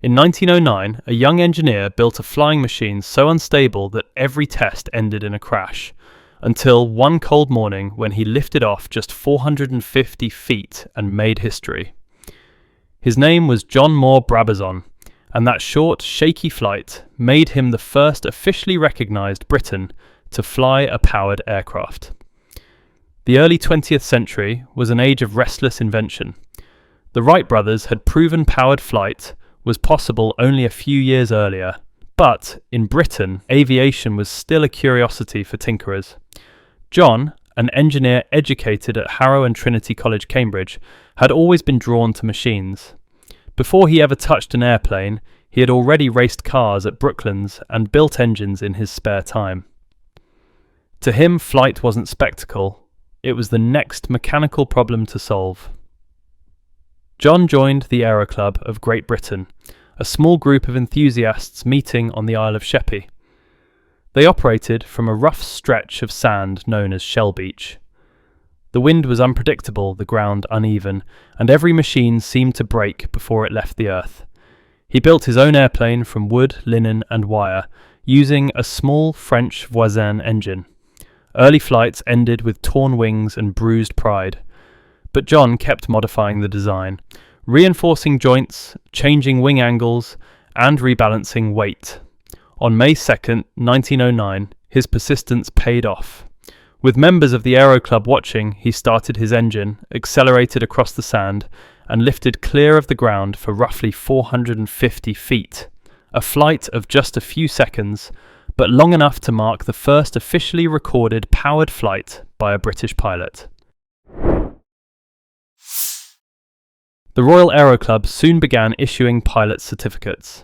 In 1909, a young engineer built a flying machine so unstable that every test ended in a crash, until one cold morning when he lifted off just 450 feet and made history. His name was John Moore Brabazon, and that short, shaky flight made him the first officially recognised Briton to fly a powered aircraft. The early 20th century was an age of restless invention. The Wright brothers had proven powered flight was possible only a few years earlier, but in Britain, aviation was still a curiosity for tinkerers. John, an engineer educated at Harrow and Trinity College, Cambridge, had always been drawn to machines. Before he ever touched an airplane, he had already raced cars at Brooklands and built engines in his spare time. To him, flight wasn't spectacle, it was the next mechanical problem to solve. John joined the Aero Club of Great Britain, a small group of enthusiasts meeting on the Isle of Sheppey. They operated from a rough stretch of sand known as Shellbeach. The wind was unpredictable, the ground uneven, and every machine seemed to break before it left the earth. He built his own airplane from wood, linen and wire, using a small French Voisin engine. Early flights ended with torn wings and bruised pride. But John kept modifying the design, reinforcing joints, changing wing angles, and rebalancing weight. On May 2nd, 1909, his persistence paid off. With members of the Aero Club watching, he started his engine, accelerated across the sand, and lifted clear of the ground for roughly 450 feet. A flight of just a few seconds, but long enough to mark the first officially recorded powered flight by a British pilot. The Royal Aero Club soon began issuing pilot certificates.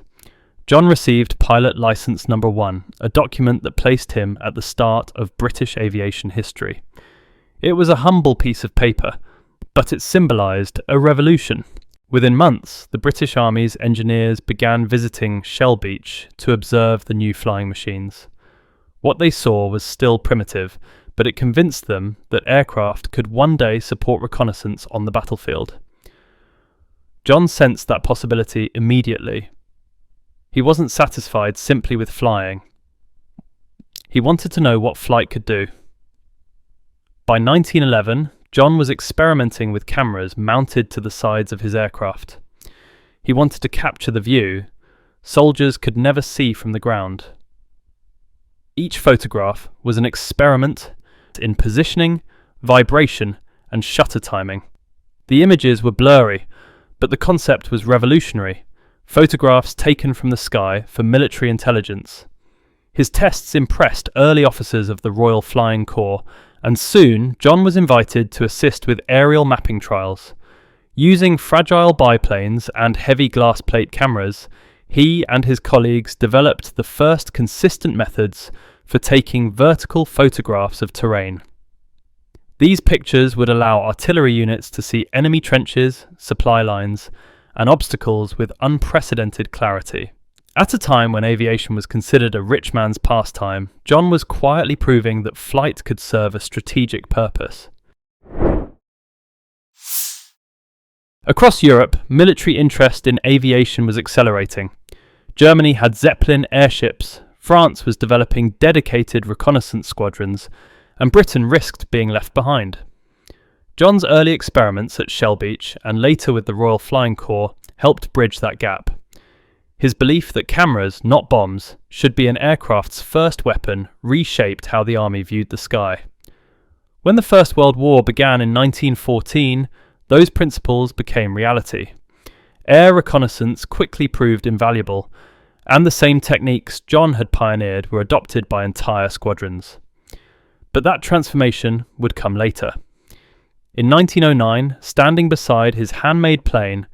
John received Pilot Licence Number 1, a document that placed him at the start of British aviation history. It was a humble piece of paper, but it symbolised a revolution. Within months, the British Army's engineers began visiting Shellbeach to observe the new flying machines. What they saw was still primitive, but it convinced them that aircraft could one day support reconnaissance on the battlefield. John sensed that possibility immediately. He wasn't satisfied simply with flying. He wanted to know what flight could do. By 1911, John was experimenting with cameras mounted to the sides of his aircraft. He wanted to capture the view soldiers could never see from the ground. Each photograph was an experiment in positioning, vibration, and shutter timing. The images were blurry, but the concept was revolutionary. Photographs taken from the sky for military intelligence. His tests impressed early officers of the Royal Flying Corps, and soon John was invited to assist with aerial mapping trials. Using fragile biplanes and heavy glass plate cameras, he and his colleagues developed the first consistent methods for taking vertical photographs of terrain. These pictures would allow artillery units to see enemy trenches, supply lines, and obstacles with unprecedented clarity. At a time when aviation was considered a rich man's pastime, John was quietly proving that flight could serve a strategic purpose. Across Europe, military interest in aviation was accelerating. Germany had Zeppelin airships, France was developing dedicated reconnaissance squadrons, and Britain risked being left behind. John's early experiments at Shellbeach and later with the Royal Flying Corps helped bridge that gap. His belief that cameras, not bombs, should be an aircraft's first weapon reshaped how the army viewed the sky. When the First World War began in 1914, those principles became reality. Air reconnaissance quickly proved invaluable, and the same techniques John had pioneered were adopted by entire squadrons. But that transformation would come later. In 1909, standing beside his handmade plane,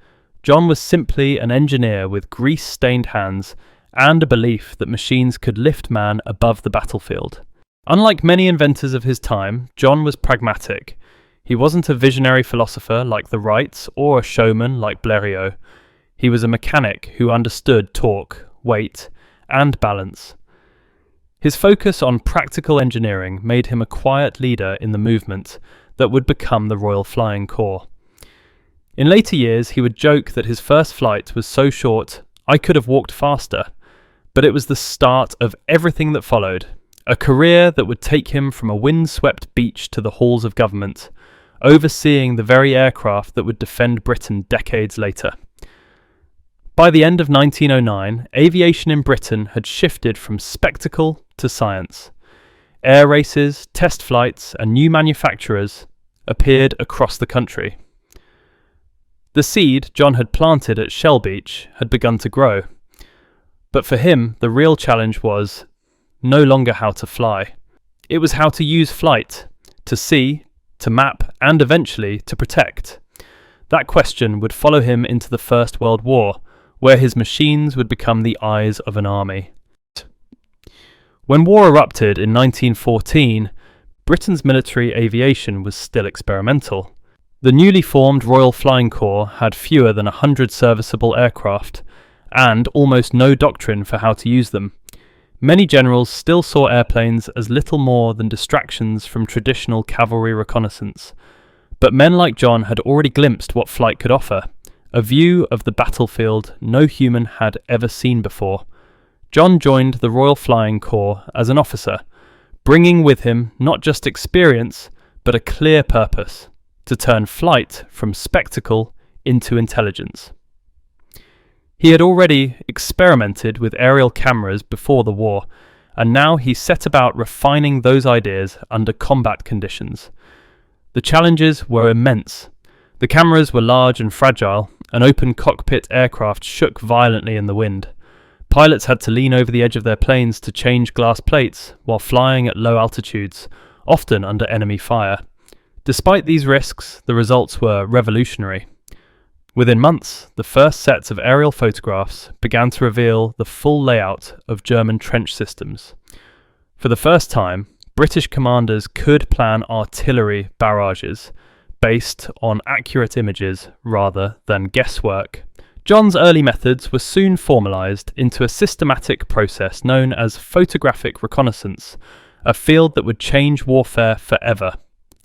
John was simply an engineer with grease-stained hands and a belief that machines could lift man above the battlefield. Unlike many inventors of his time, John was pragmatic. He wasn't a visionary philosopher like the Wrights or a showman like Blériot. He was a mechanic who understood torque, weight, and balance. His focus on practical engineering made him a quiet leader in the movement that would become the Royal Flying Corps. In later years, he would joke that his first flight was so short, I could have walked faster, but it was the start of everything that followed. A career that would take him from a windswept beach to the halls of government, overseeing the very aircraft that would defend Britain decades later. By the end of 1909, aviation in Britain had shifted from spectacle to science. Air races, test flights, and new manufacturers appeared across the country. The seed John had planted at Shellbeach had begun to grow. But for him, the real challenge was no longer how to fly. It was how to use flight, to see, to map, and eventually to protect. That question would follow him into the First World War, where his machines would become the eyes of an army. When war erupted in 1914, Britain's military aviation was still experimental. The newly formed Royal Flying Corps had fewer than 100 serviceable aircraft, and almost no doctrine for how to use them. Many generals still saw airplanes as little more than distractions from traditional cavalry reconnaissance. But men like John had already glimpsed what flight could offer, a view of the battlefield no human had ever seen before. John joined the Royal Flying Corps as an officer, bringing with him not just experience, but a clear purpose: to turn flight from spectacle into intelligence. He had already experimented with aerial cameras before the war, and now he set about refining those ideas under combat conditions. The challenges were immense. The cameras were large and fragile, and open cockpit aircraft shook violently in the wind. Pilots had to lean over the edge of their planes to change glass plates while flying at low altitudes, often under enemy fire. Despite these risks, the results were revolutionary. Within months, the first sets of aerial photographs began to reveal the full layout of German trench systems. For the first time, British commanders could plan artillery barrages based on accurate images rather than guesswork. John's early methods were soon formalised into a systematic process known as photographic reconnaissance, a field that would change warfare forever.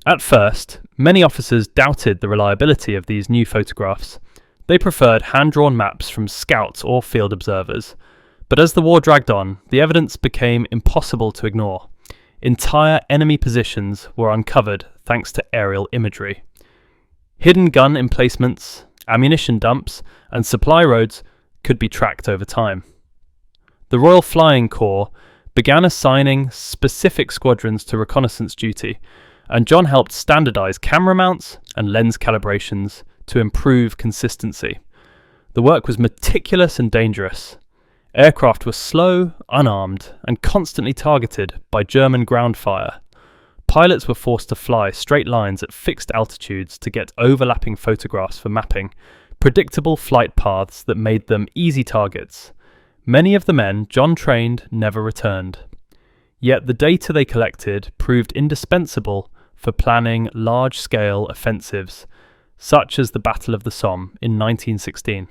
At first, many officers doubted the reliability of these new photographs. They preferred hand-drawn maps from scouts or field observers. But as the war dragged on, the evidence became impossible to ignore. Entire enemy positions were uncovered thanks to aerial imagery. Hidden gun emplacements, ammunition dumps, and supply roads could be tracked over time. The Royal Flying Corps began assigning specific squadrons to reconnaissance duty, and John helped standardise camera mounts and lens calibrations to improve consistency. The work was meticulous and dangerous. Aircraft were slow, unarmed, and constantly targeted by German ground fire. Pilots were forced to fly straight lines at fixed altitudes to get overlapping photographs for mapping, predictable flight paths that made them easy targets. Many of the men John trained never returned. Yet the data they collected proved indispensable for planning large-scale offensives, such as the Battle of the Somme in 1916.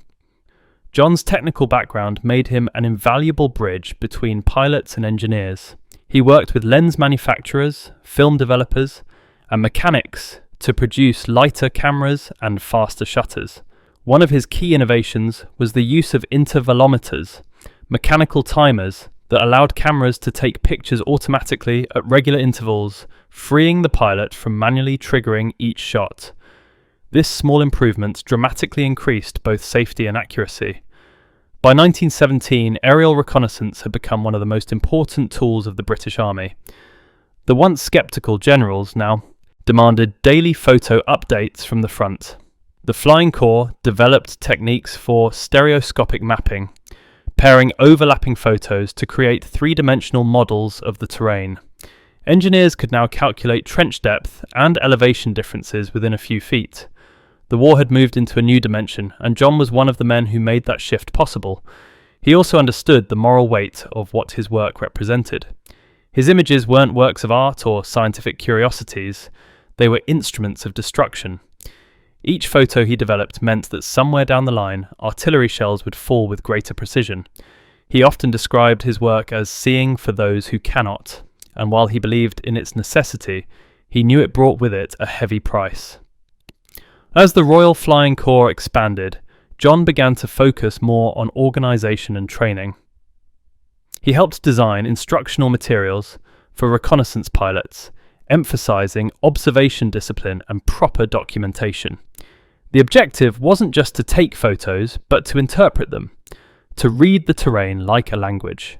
John's technical background made him an invaluable bridge between pilots and engineers. He worked with lens manufacturers, film developers, and mechanics to produce lighter cameras and faster shutters. One of his key innovations was the use of intervalometers, mechanical timers that allowed cameras to take pictures automatically at regular intervals, freeing the pilot from manually triggering each shot. This small improvement dramatically increased both safety and accuracy. By 1917, aerial reconnaissance had become one of the most important tools of the British Army. The once sceptical generals now demanded daily photo updates from the front. The Flying Corps developed techniques for stereoscopic mapping, pairing overlapping photos to create three-dimensional models of the terrain. Engineers could now calculate trench depth and elevation differences within a few feet. The war had moved into a new dimension, and John was one of the men who made that shift possible. He also understood the moral weight of what his work represented. His images weren't works of art or scientific curiosities, they were instruments of destruction. Each photo he developed meant that somewhere down the line, artillery shells would fall with greater precision. He often described his work as seeing for those who cannot, and while he believed in its necessity, he knew it brought with it a heavy price. As the Royal Flying Corps expanded, John began to focus more on organisation and training. He helped design instructional materials for reconnaissance pilots, emphasising observation discipline and proper documentation. The objective wasn't just to take photos, but to interpret them, to read the terrain like a language.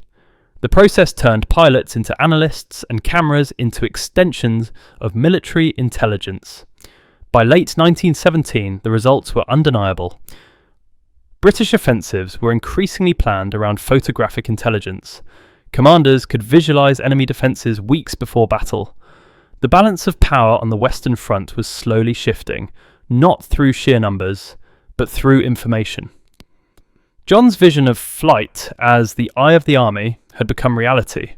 The process turned pilots into analysts and cameras into extensions of military intelligence. By late 1917, the results were undeniable. British offensives were increasingly planned around photographic intelligence. Commanders could visualise enemy defences weeks before battle. The balance of power on the Western Front was slowly shifting, not through sheer numbers, but through information. John's vision of flight as the eye of the army had become reality.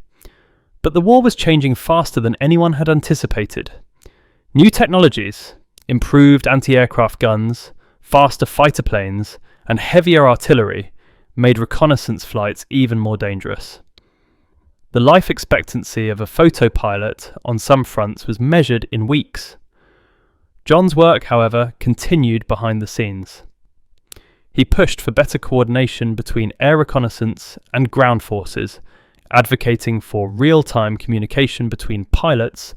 But the war was changing faster than anyone had anticipated. New technologies, improved anti-aircraft guns, faster fighter planes, and heavier artillery made reconnaissance flights even more dangerous. The life expectancy of a photo pilot on some fronts was measured in weeks. John's work, however, continued behind the scenes. He pushed for better coordination between air reconnaissance and ground forces, advocating for real-time communication between pilots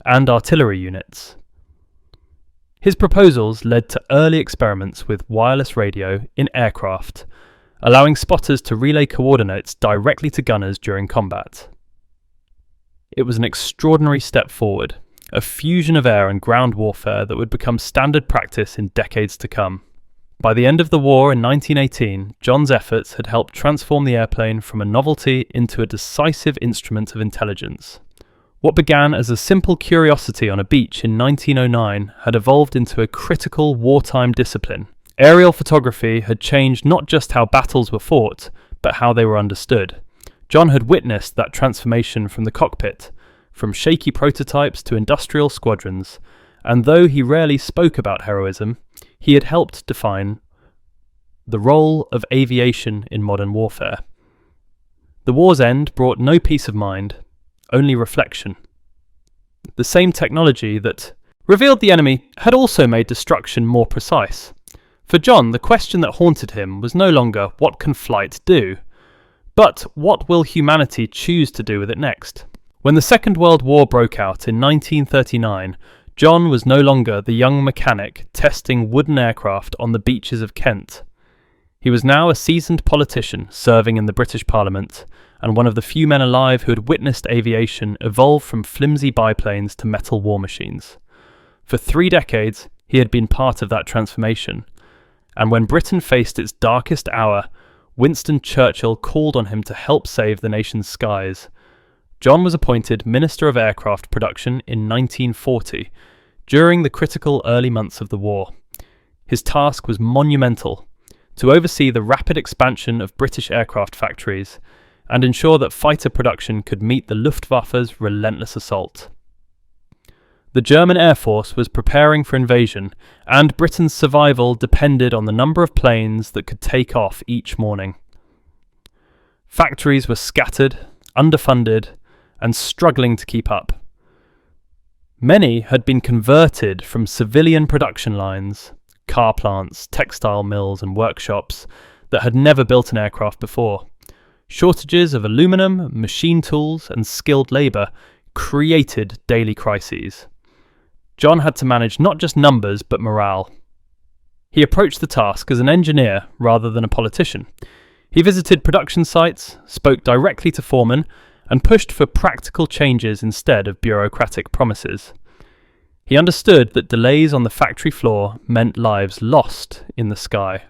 and artillery units. His proposals led to early experiments with wireless radio in aircraft, allowing spotters to relay coordinates directly to gunners during combat. It was an extraordinary step forward, a fusion of air and ground warfare that would become standard practice in decades to come. By the end of the war in 1918, John's efforts had helped transform the airplane from a novelty into a decisive instrument of intelligence. What began as a simple curiosity on a beach in 1909 had evolved into a critical wartime discipline. Aerial photography had changed not just how battles were fought, but how they were understood. John had witnessed that transformation from the cockpit, from shaky prototypes to industrial squadrons, and though he rarely spoke about heroism, he had helped define the role of aviation in modern warfare. The war's end brought no peace of mind, only reflection. The same technology that revealed the enemy had also made destruction more precise. For John, the question that haunted him was no longer what can flight do, but what will humanity choose to do with it next? When the Second World War broke out in 1939, John was no longer the young mechanic testing wooden aircraft on the beaches of Kent. He was now a seasoned politician serving in the British Parliament, and one of the few men alive who had witnessed aviation evolve from flimsy biplanes to metal war machines. For 3 decades, he had been part of that transformation, and when Britain faced its darkest hour, Winston Churchill called on him to help save the nation's skies. John was appointed Minister of Aircraft Production in 1940, during the critical early months of the war. His task was monumental: to oversee the rapid expansion of British aircraft factories and ensure that fighter production could meet the Luftwaffe's relentless assault. The German Air Force was preparing for invasion, and Britain's survival depended on the number of planes that could take off each morning. Factories were scattered, underfunded, and struggling to keep up. Many had been converted from civilian production lines, car plants, textile mills and workshops that had never built an aircraft before. Shortages of aluminum, machine tools and skilled labour created daily crises. John had to manage not just numbers but morale. He approached the task as an engineer rather than a politician. He visited production sites, spoke directly to foremen, and pushed for practical changes instead of bureaucratic promises. He understood that delays on the factory floor meant lives lost in the sky.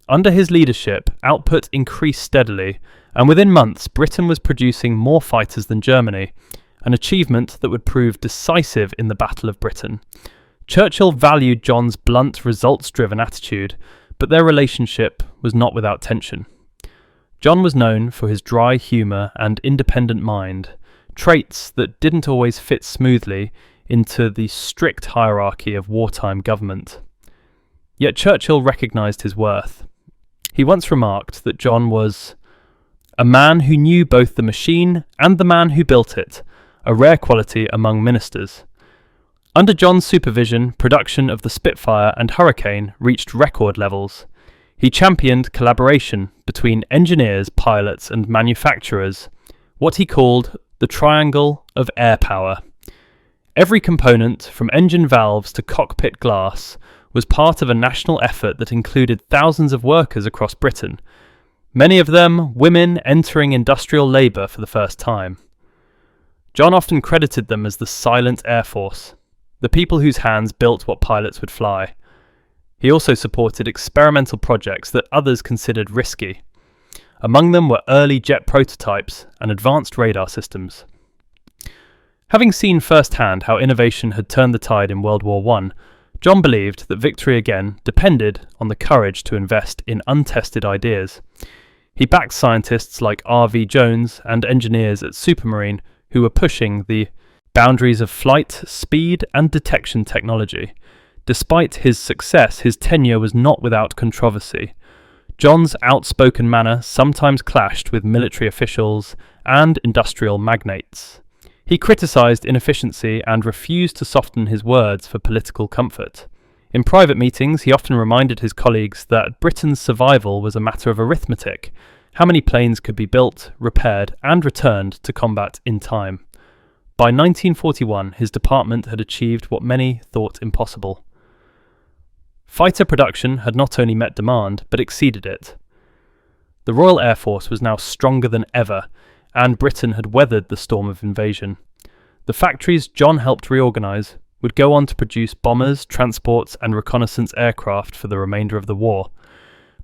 Under his leadership, output increased steadily, and within months Britain was producing more fighters than Germany, an achievement that would prove decisive in the Battle of Britain. Churchill valued John's blunt, results-driven attitude, but their relationship was not without tension. John was known for his dry humour and independent mind, traits that didn't always fit smoothly into the strict hierarchy of wartime government. Yet Churchill recognised his worth. He once remarked that John was a man who knew both the machine and the man who built it, a rare quality among ministers. Under John's supervision, production of the Spitfire and Hurricane reached record levels. He championed collaboration between engineers, pilots, and manufacturers, what he called the triangle of air power. Every component, from engine valves to cockpit glass, was part of a national effort that included thousands of workers across Britain, many of them women entering industrial labour for the first time. John often credited them as the Silent Air Force, the people whose hands built what pilots would fly. He also supported experimental projects that others considered risky. Among them were early jet prototypes and advanced radar systems. Having seen firsthand how innovation had turned the tide in World War I, John believed that victory again depended on the courage to invest in untested ideas. He backed scientists like R.V. Jones and engineers at Supermarine who were pushing the boundaries of flight, speed, and detection technology. Despite his success, his tenure was not without controversy. John's outspoken manner sometimes clashed with military officials and industrial magnates. He criticised inefficiency and refused to soften his words for political comfort. In private meetings, he often reminded his colleagues that Britain's survival was a matter of arithmetic, how many planes could be built, repaired, and returned to combat in time. By 1941, his department had achieved what many thought impossible. Fighter production had not only met demand, but exceeded it. The Royal Air Force was now stronger than ever, and Britain had weathered the storm of invasion. The factories John helped reorganise would go on to produce bombers, transports, and reconnaissance aircraft for the remainder of the war.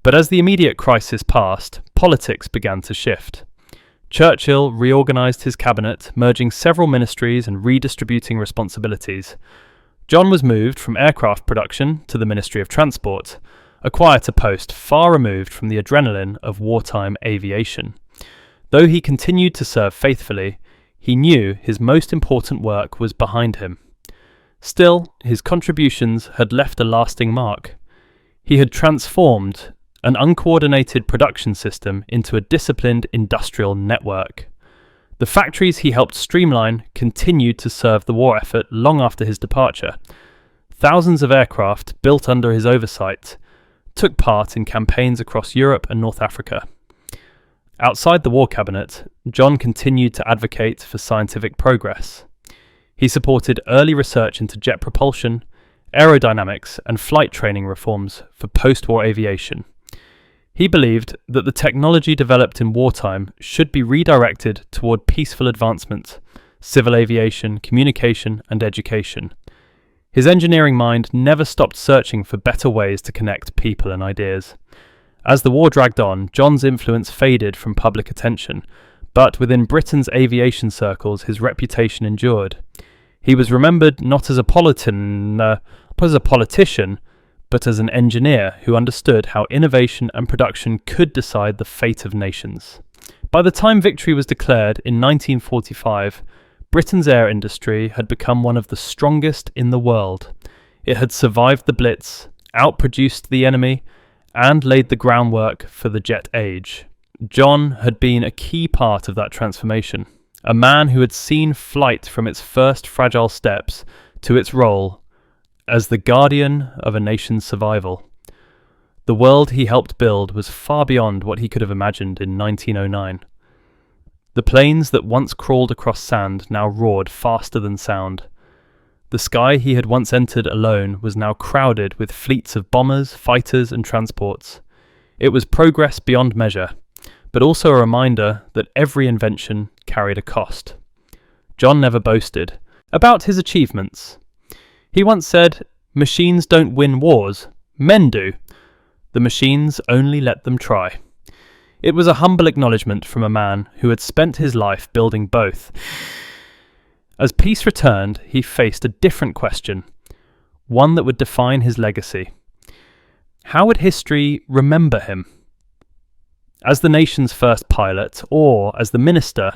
But as the immediate crisis passed, politics began to shift. Churchill reorganised his cabinet, merging several ministries and redistributing responsibilities. John was moved from aircraft production to the Ministry of Transport, a quieter post far removed from the adrenaline of wartime aviation. Though he continued to serve faithfully, he knew his most important work was behind him. Still, his contributions had left a lasting mark. He had transformed an uncoordinated production system into a disciplined industrial network. The factories he helped streamline continued to serve the war effort long after his departure. Thousands of aircraft, built under his oversight, took part in campaigns across Europe and North Africa. Outside the War Cabinet, John continued to advocate for scientific progress. He supported early research into jet propulsion, aerodynamics, and flight training reforms for post-war aviation. He believed that the technology developed in wartime should be redirected toward peaceful advancement, civil aviation, communication, and education. His engineering mind never stopped searching for better ways to connect people and ideas. As the war dragged on, John's influence faded from public attention, but within Britain's aviation circles his reputation endured. He was remembered not as a politician, but as an engineer who understood how innovation and production could decide the fate of nations. By the time victory was declared in 1945, Britain's air industry had become one of the strongest in the world. It had survived the Blitz, outproduced the enemy, and laid the groundwork for the jet age. John had been a key part of that transformation, a man who had seen flight from its first fragile steps to its role as the guardian of a nation's survival. The world he helped build was far beyond what he could have imagined in 1909. The planes that once crawled across sand now roared faster than sound. The sky he had once entered alone was now crowded with fleets of bombers, fighters, and transports. It was progress beyond measure, but also a reminder that every invention carried a cost. John never boasted about his achievements. He once said, "Machines don't win wars, men do. The machines only let them try." It was a humble acknowledgement from a man who had spent his life building both. As peace returned, he faced a different question, one that would define his legacy. How would history remember him? As the nation's first pilot, or as the minister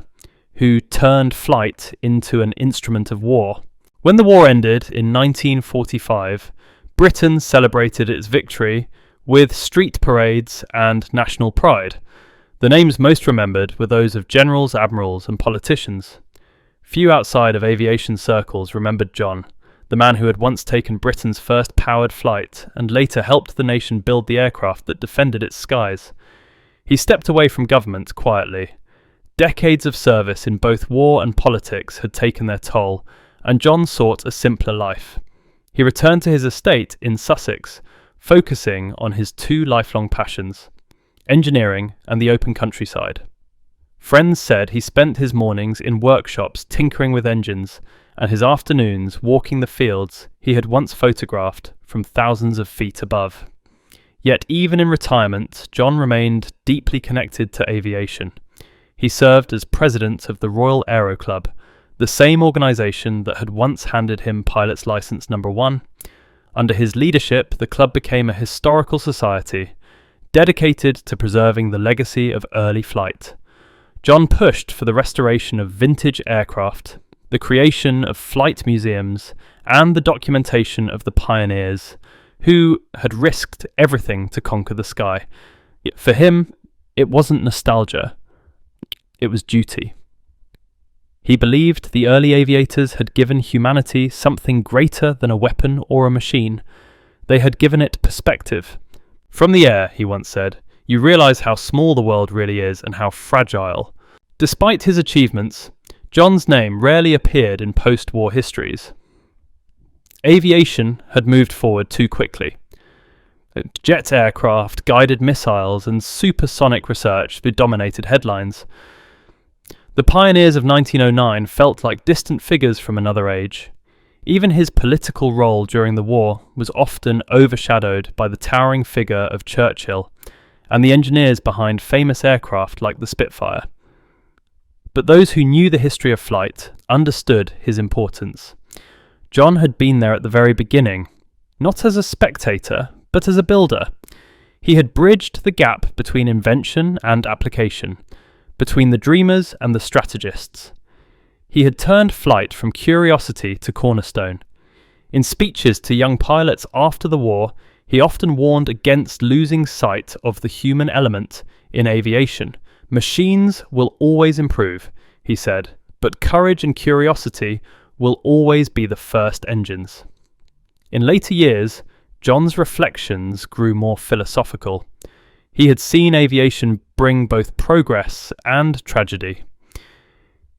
who turned flight into an instrument of war? When the war ended in 1945, Britain celebrated its victory with street parades and national pride. The names most remembered were those of generals, admirals, and politicians. Few outside of aviation circles remembered John, the man who had once taken Britain's first powered flight and later helped the nation build the aircraft that defended its skies. He stepped away from government quietly. Decades of service in both war and politics had taken their toll, and John sought a simpler life. He returned to his estate in Sussex, focusing on his two lifelong passions, engineering and the open countryside. Friends said he spent his mornings in workshops tinkering with engines, and his afternoons walking the fields he had once photographed from thousands of feet above. Yet even in retirement, John remained deeply connected to aviation. He served as president of the Royal Aero Club, the same organisation that had once handed him pilot's licence number 1. Under his leadership, the club became a historical society, dedicated to preserving the legacy of early flight. John pushed for the restoration of vintage aircraft, the creation of flight museums, and the documentation of the pioneers, who had risked everything to conquer the sky. Yet for him, it wasn't nostalgia, it was duty. He believed the early aviators had given humanity something greater than a weapon or a machine. They had given it perspective. From the air, he once said, you realise how small the world really is and how fragile. Despite his achievements, John's name rarely appeared in post-war histories. Aviation had moved forward too quickly. Jet aircraft, guided missiles, and supersonic research dominated headlines. The pioneers of 1909 felt like distant figures from another age. Even his political role during the war was often overshadowed by the towering figure of Churchill and the engineers behind famous aircraft like the Spitfire. But those who knew the history of flight understood his importance. John had been there at the very beginning, not as a spectator, but as a builder. He had bridged the gap between invention and application, between the dreamers and the strategists. He had turned flight from curiosity to cornerstone. In speeches to young pilots after the war, he often warned against losing sight of the human element in aviation. Machines will always improve, he said, but courage and curiosity will always be the first engines. In later years, John's reflections grew more philosophical. He had seen aviation bring both progress and tragedy.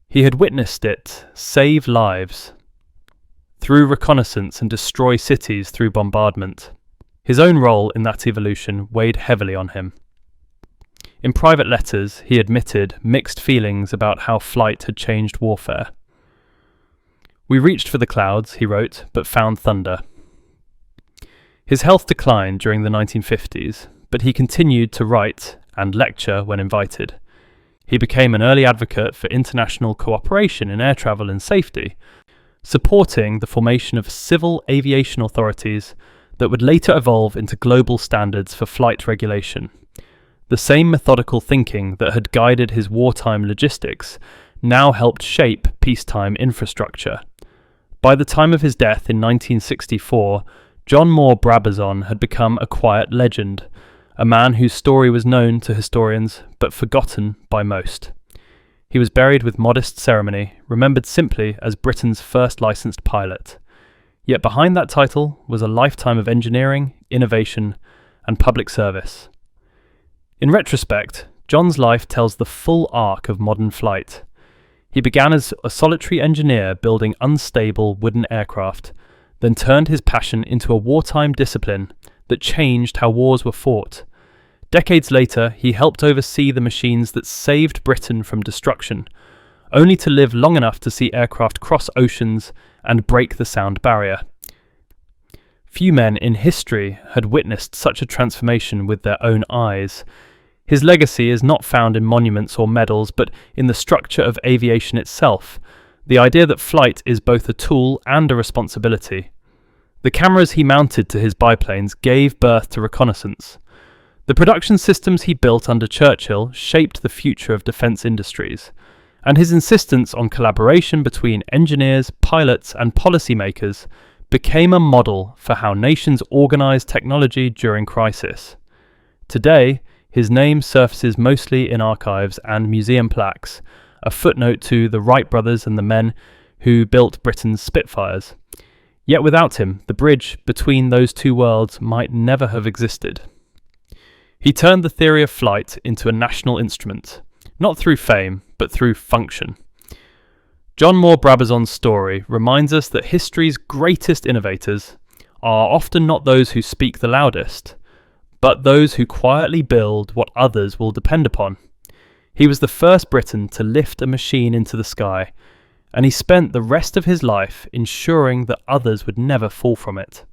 He had witnessed it save lives through reconnaissance and destroy cities through bombardment. His own role in that evolution weighed heavily on him. In private letters, he admitted mixed feelings about how flight had changed warfare. We reached for the clouds, he wrote, but found thunder. His health declined during the 1950s, but he continued to write and lecture when invited. He became an early advocate for international cooperation in air travel and safety, supporting the formation of civil aviation authorities that would later evolve into global standards for flight regulation. The same methodical thinking that had guided his wartime logistics now helped shape peacetime infrastructure. By the time of his death in 1964, John Moore Brabazon had become a quiet legend, a man whose story was known to historians but forgotten by most. He was buried with modest ceremony, remembered simply as Britain's first licensed pilot. Yet behind that title was a lifetime of engineering, innovation, and public service. In retrospect, John's life tells the full arc of modern flight. He began as a solitary engineer building unstable wooden aircraft, then turned his passion into a wartime discipline that changed how wars were fought. Decades later, he helped oversee the machines that saved Britain from destruction, only to live long enough to see aircraft cross oceans and break the sound barrier. Few men in history had witnessed such a transformation with their own eyes. His legacy is not found in monuments or medals, but in the structure of aviation itself, the idea that flight is both a tool and a responsibility. The cameras he mounted to his biplanes gave birth to Reconnaissance. The production systems he built under Churchill shaped the future of defence industries, and his insistence on collaboration between engineers, pilots, and policymakers became a model for how nations organise technology during crisis. Today, his name surfaces mostly in archives and museum plaques, a footnote to the Wright brothers and the men who built Britain's Spitfires. Yet without him, the bridge between those two worlds might never have existed. He turned the theory of flight into a national instrument, not through fame, but through function. John Moore Brabazon's story reminds us that history's greatest innovators are often not those who speak the loudest, but those who quietly build what others will depend upon. He was the first Briton to lift a machine into the sky, and he spent the rest of his life ensuring that others would never fall from it.